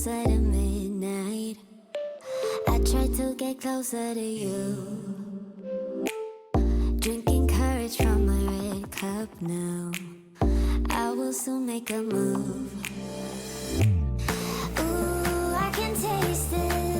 closer to midnight. I try to get closer to you. Drinking courage from my red cup now. I will soon make a move. Ooh, I can taste it.